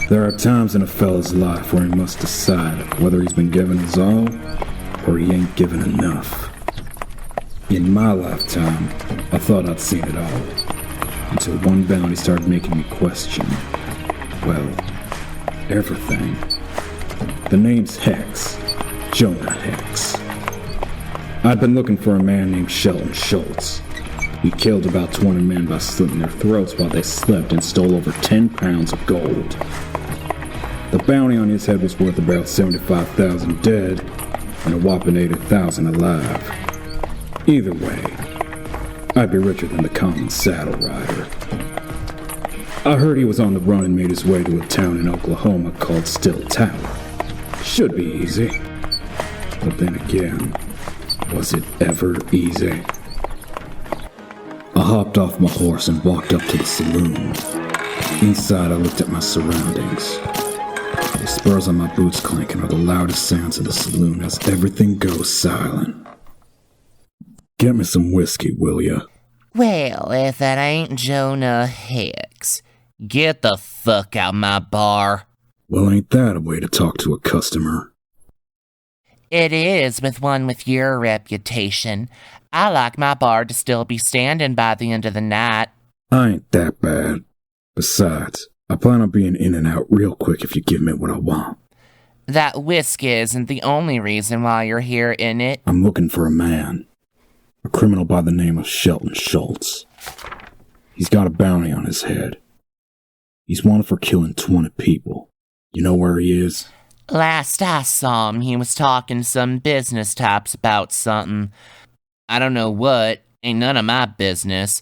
There are times in a fella's life where he must decide whether he's been given his all or he ain't given enough. In my lifetime, I thought I'd seen it all, until one bounty started making me question, well, everything. The name's Hex, Jonah Hex. I'd been looking for a man named Seltun Schultz. He killed about 20 men by slitting their throats while they slept and stole over 10 pounds of gold. The bounty on his head was worth about 75,000 dead and a whopping 80,000 alive. Either way, I'd be richer than the common saddle rider. I heard he was on the run and made his way to a town in Oklahoma called Still Tower. Should be easy. But then again, was it ever easy? I hopped off my horse and walked up to the saloon. Inside, I looked at my surroundings. The spurs on my boots clanking are the loudest sounds in the saloon as everything goes silent. Get me some whiskey, will ya? Well, if that ain't Jonah Hex, get the fuck out my bar. Well, ain't that a way to talk to a customer? It is with one with your reputation. I like my bar to still be standing by the end of the night. I ain't that bad. Besides, I plan on being in and out real quick if you give me what I want. That whiskey isn't the only reason why you're here, innit? I'm looking for a man. A criminal by the name of Seltun Schultz. He's got a bounty on his head. He's wanted for killing 20 people. You know where he is? Last I saw him, he was talking to some business types about something. I don't know what, ain't none of my business.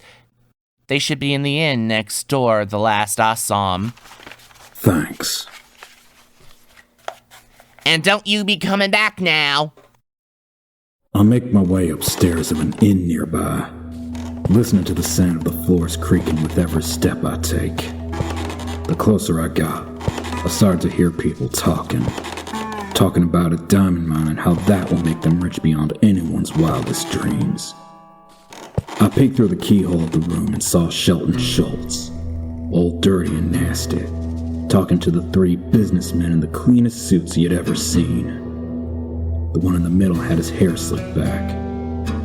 They should be in the inn next door the last I saw him. Thanks. And don't you be coming back now. I'll make my way upstairs of an inn nearby, listening to the sound of the floors creaking with every step I take. The closer I got, I started to hear people talking about a diamond mine and how that will make them rich beyond anyone's wildest dreams. I peeked through the keyhole of the room and saw Seltun Schultz, all dirty and nasty, talking to the 3 businessmen in the cleanest suits he had ever seen. The one in the middle had his hair slicked back,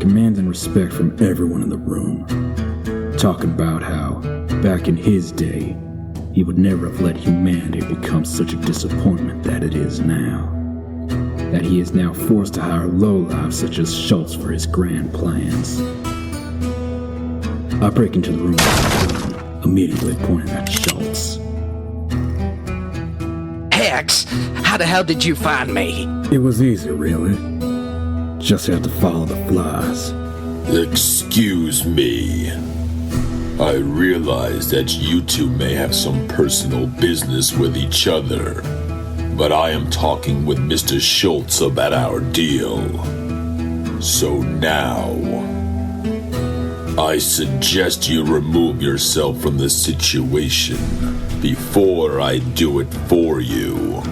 commanding respect from everyone in the room, talking about how, back in his day, he would never have let humanity become such a disappointment that it is now. That he is now forced to hire lowlifes such as Schultz for his grand plans. I break into the room, immediately pointing at Schultz. Hex, how the hell did you find me? It was easy, really. Just had to follow the flies. Excuse me. I realize that you two may have some personal business with each other, but I am talking with Mr. Schultz about our deal. So now, I suggest you remove yourself from the situation before I do it for you.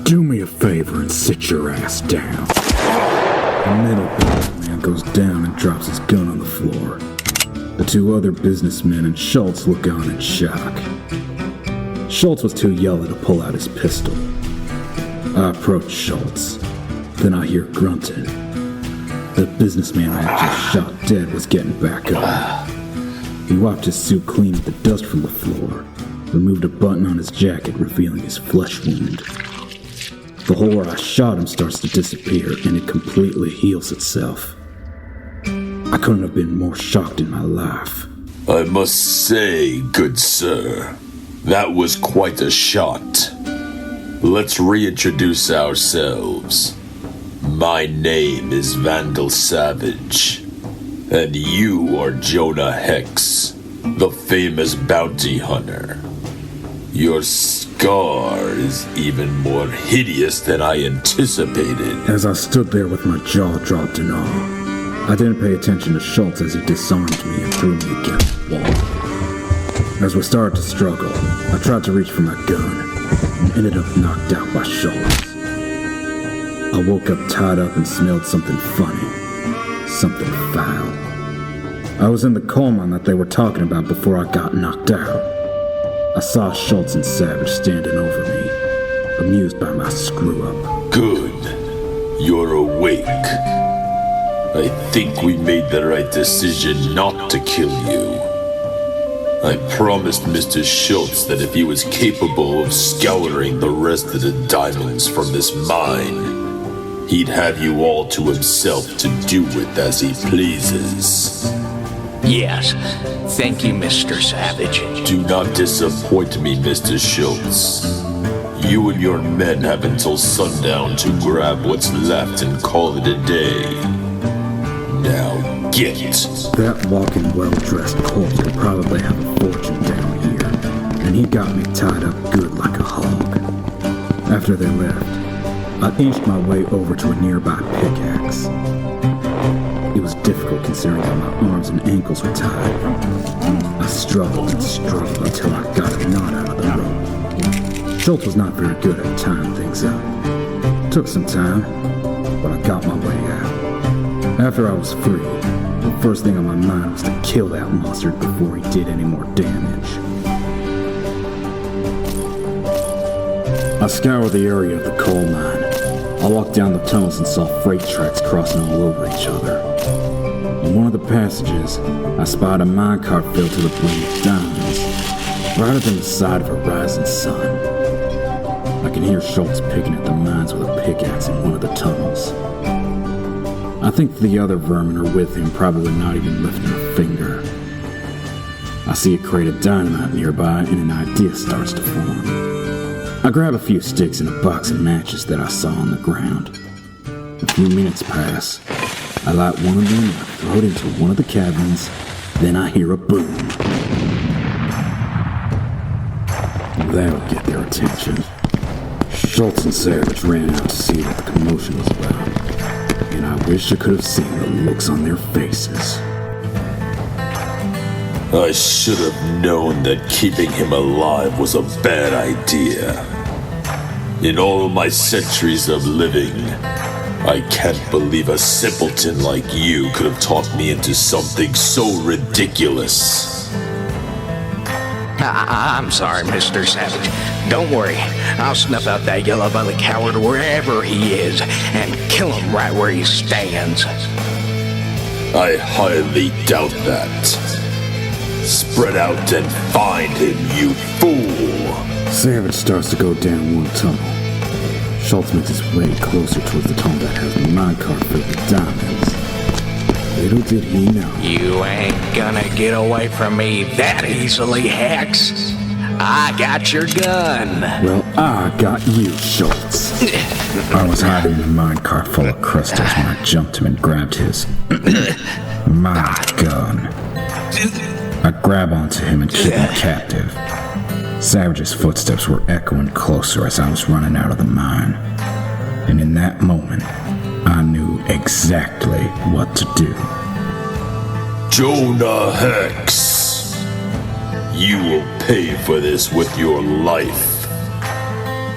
Do me a favor and sit your ass down. The middle man goes down and drops his gun on the floor. The 2 other businessmen and Schultz look on in shock. Schultz was too yellow to pull out his pistol. I approach Schultz. Then I hear grunting. The businessman I had just shot dead was getting back up. He wiped his suit clean of the dust from the floor, removed a button on his jacket revealing his flesh wound. The hole where I shot him starts to disappear and it completely heals itself. I couldn't have been more shocked in my life. I must say, good sir, that was quite a shot. Let's reintroduce ourselves. My name is Vandal Savage, and you are Jonah Hex, the famous bounty hunter. Your scar is even more hideous than I anticipated. As I stood there with my jaw dropped in awe, I didn't pay attention to Schultz as he disarmed me and threw me against the wall. As we started to struggle, I tried to reach for my gun and ended up knocked out by Schultz. I woke up tied up and smelled something funny, something foul. I was in the coal mine that they were talking about before I got knocked out. I saw Schultz and Savage standing over me, amused by my screw-up. Good. You're awake. I think we made the right decision not to kill you. I promised Mr. Schultz that if he was capable of scouring the rest of the diamonds from this mine, he'd have you all to himself to do with as he pleases. Yes. Thank you, Mr. Savage. Do not disappoint me, Mr. Schultz. You and your men have until sundown to grab what's left and call it a day. Now get it. That walking, well-dressed corpse could probably have a fortune down here, and he got me tied up good like a hog. After they left, I inched my way over to a nearby pickaxe. It was difficult considering how my arms and ankles were tied. I struggled and struggled until I got a knot out of the rope. Schultz was not very good at tying things up. Took some time, but I got my way out. After I was free, the first thing on my mind was to kill that monster before he did any more damage. I scoured the area of the coal mine. I walked down the tunnels and saw freight tracks crossing all over each other. In one of the passages, I spied a minecart filled to the brim with diamonds, brighter than the side of a rising sun. I can hear Schultz picking at the mines with a pickaxe in one of the tunnels. I think the other vermin are with him, probably not even lifting a finger. I see a crate of dynamite nearby and an idea starts to form. I grab a few sticks and a box of matches that I saw on the ground. A few minutes pass. I light one of them and I throw it into one of the cabins. Then I hear a boom. That'll get their attention. Schultz and Savage ran out to see what the commotion was about. And I wish I could have seen the looks on their faces. I should have known that keeping him alive was a bad idea. In all my centuries of living, I can't believe a simpleton like you could have talked me into something so ridiculous. I'm sorry, Mr. Savage. Don't worry. I'll snuff out that yellow-bellied coward wherever he is and kill him right where he stands. I highly doubt that. Spread out and find him, you fool! Savage starts to go down one tunnel. Schultz makes his way closer towards the tunnel that has the minecart filled with diamonds. Little did he know. You ain't gonna get away from me that easily, Hex. I got your gun. Well, I got you, Schultz. I was hiding in the minecart full of crystals when I jumped him and grabbed his... my gun. I grab onto him and keep him captive. Savage's footsteps were echoing closer as I was running out of the mine. And in that moment, I knew exactly what to do. Jonah Hex! You will pay for this with your life.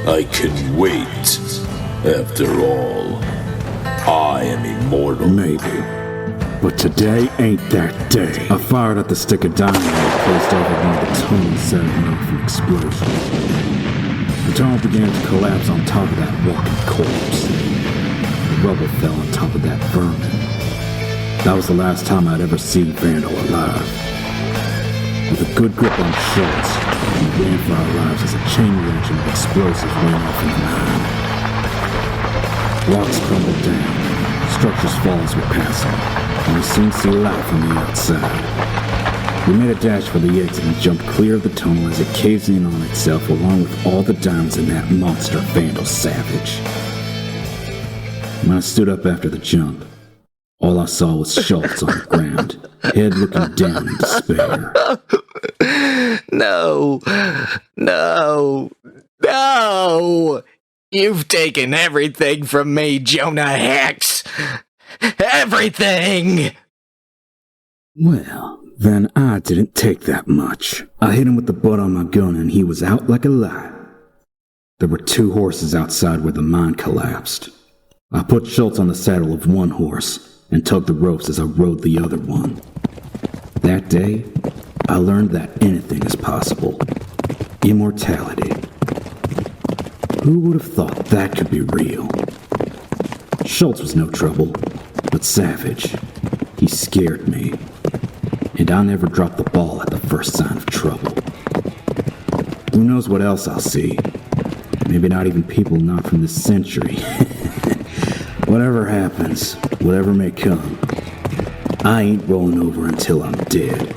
I can wait. After all, I am immortal. Maybe. But today ain't that day. I fired at the stick of dynamite placed over one of the tunnels, setting off an explosion. The tunnel began to collapse on top of that walking corpse. The rubble fell on top of that vermin. That was the last time I'd ever seen Vandal alive. With a good grip on Schultz, we ran for our lives as a chain reaction of explosives went off in the mine. Blocks crumbled down, structures fall as we pass them. And we soon see light from the outside. We made a dash for the exit and jumped clear of the tunnel as it caves in on itself along with all the diamonds in that monster Vandal Savage. When I stood up after the jump, all I saw was Schultz on the ground, head looking down in despair. No! You've taken everything from me, Jonah Hex! Everything! Well, then I didn't take that much. I hit him with the butt on my gun and he was out like a light. There were 2 horses outside where the mine collapsed. I put Schultz on the saddle of one horse and tugged the ropes as I rode the other one. That day, I learned that anything is possible. Immortality. Who would have thought that could be real? Schultz was no trouble, but savage. He scared me. And I never dropped the ball at the first sign of trouble. Who knows what else I'll see? Maybe not even people not from this century. Whatever happens, whatever may come, I ain't rolling over until I'm dead.